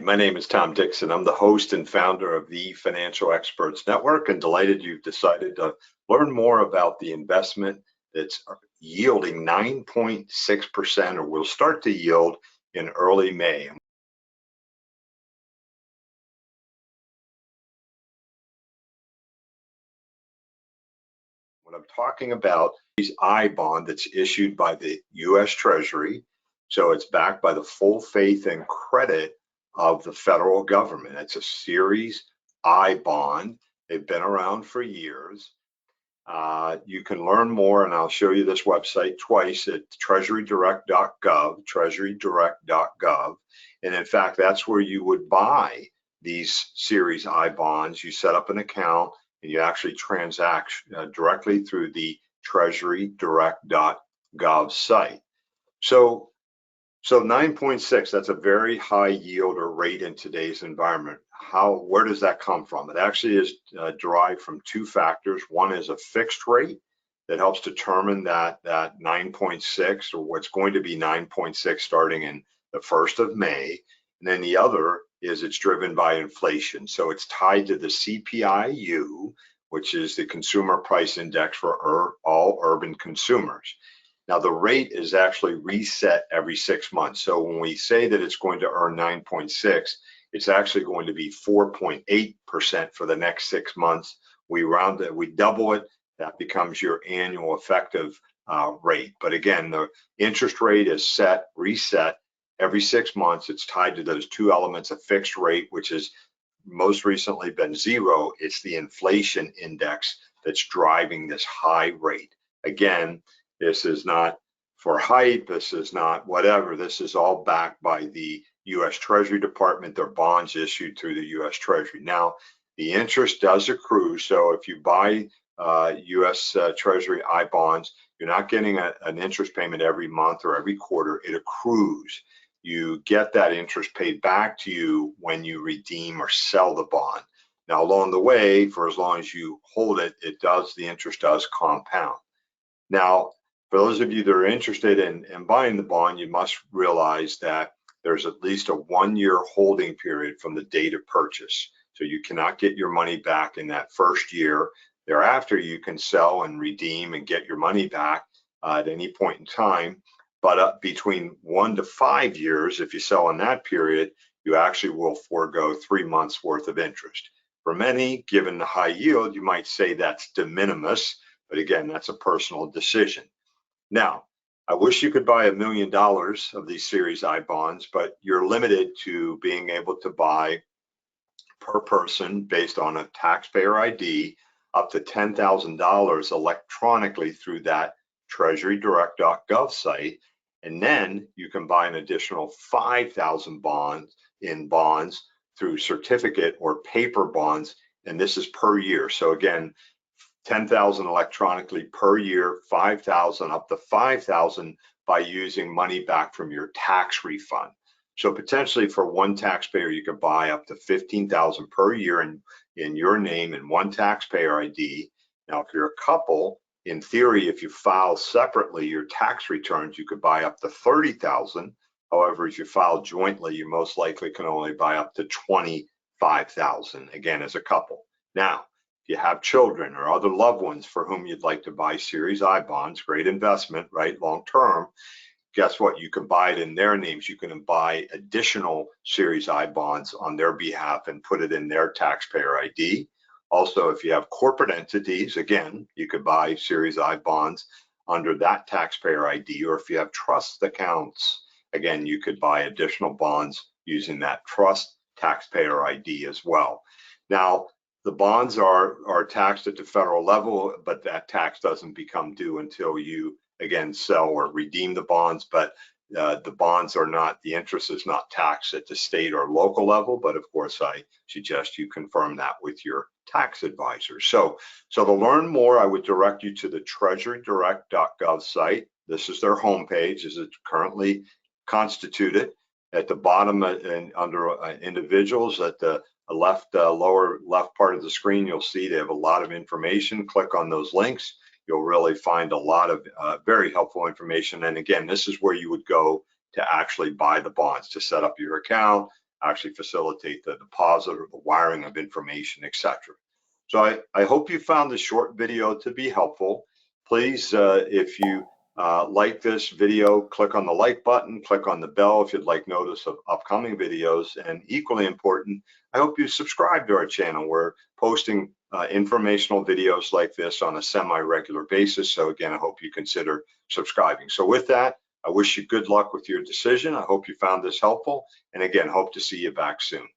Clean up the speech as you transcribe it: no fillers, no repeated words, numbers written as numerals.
My name is Tom Dixon. I'm the host and founder of the Financial Experts Network, and delighted you've decided to learn more about the investment that's yielding 9.6% or will start to yield in early May. What I'm talking about is I bond that's issued by the U.S. Treasury. So it's backed by the full faith and credit of the federal government. It's a Series I bond. They've been around for years. You can learn more, and I'll show you this website twice at treasurydirect.gov, treasurydirect.gov. And in fact, that's where you would buy these Series I bonds. You set up an account and you actually transact directly through the treasurydirect.gov site. So 9.6, that's a very high yield or rate in today's environment. Where does that come from? It actually is derived from two factors. One is a fixed rate that helps determine that 9.6 or what's going to be 9.6 starting in the 1st of May. And then the other is it's driven by inflation. So it's tied to the CPI-U, which is the Consumer Price Index for all urban consumers. Now, the rate is actually reset every 6 months. So when we say that it's going to earn 9.6, it's actually going to be 4.8% for the next 6 months. We round it, we double it, that becomes your annual effective rate. But again, the interest rate is reset every 6 months. It's tied to those two elements, a fixed rate, which has most recently been zero. It's the inflation index that's driving this high rate. Again, this is not for hype, this is not whatever, this is all backed by the U.S. Treasury Department. Their bonds issued through the U.S. Treasury. Now, the interest does accrue, so if you buy U.S. Treasury I bonds, you're not getting an interest payment every month or every quarter, it accrues. You get that interest paid back to you when you redeem or sell the bond. Now, along the way, for as long as you hold it, the interest does compound. Now, for those of you that are interested in buying the bond, you must realize that there's at least a 1-year holding period from the date of purchase. So you cannot get your money back in that first year. Thereafter, you can sell and redeem and get your money back at any point in time. But between 1 to 5 years, if you sell in that period, you actually will forego 3 months worth of interest. For many, given the high yield, you might say that's de minimis, but again, that's a personal decision. Now, I wish you could buy $1 million of these Series I bonds, but you're limited to being able to buy per person based on a taxpayer ID up to $10,000 electronically through that treasurydirect.gov site. And then you can buy an additional 5,000 bonds through certificate or paper bonds, and this is per year. So again, 10,000 electronically per year, 5,000 up to 5,000 by using money back from your tax refund. So potentially for one taxpayer, you could buy up to 15,000 per year in your name and one taxpayer ID. Now, if you're a couple, in theory, if you file separately your tax returns, you could buy up to 30,000. However, if you file jointly, you most likely can only buy up to 25,000, again, as a couple. Now, you have children or other loved ones for whom you'd like to buy Series I bonds, great investment, right, long term. Guess what? You can buy it in their names. You can buy additional Series I bonds on their behalf and put it in their taxpayer ID. Also, if you have corporate entities, again, you could buy Series I bonds under that taxpayer ID, or if you have trust accounts, again, you could buy additional bonds using that trust taxpayer ID as well. Now, the bonds are taxed at the federal level, but that tax doesn't become due until you, again, sell or redeem the bonds. But the bonds are not, the interest is not taxed at the state or local level. But of course, I suggest you confirm that with your tax advisor. So to learn more, I would direct you to the treasurydirect.gov site. This is their homepage as it's currently constituted. At the bottom and under individuals, at the lower left part of the screen, you'll see they have a lot of information. Click on those links. You'll really find a lot of very helpful information. And again, this is where you would go to actually buy the bonds, to set up your account, actually facilitate the deposit or the wiring of information, etc. So I hope you found this short video to be helpful. Please, if you like this video, click on the like button, click on the bell if you'd like notice of upcoming videos, and equally important, I hope you subscribe to our channel. We're posting informational videos like this on a semi-regular basis. So again, I hope you consider subscribing. So with that, I wish you good luck with your decision. I hope you found this helpful. And again, hope to see you back soon.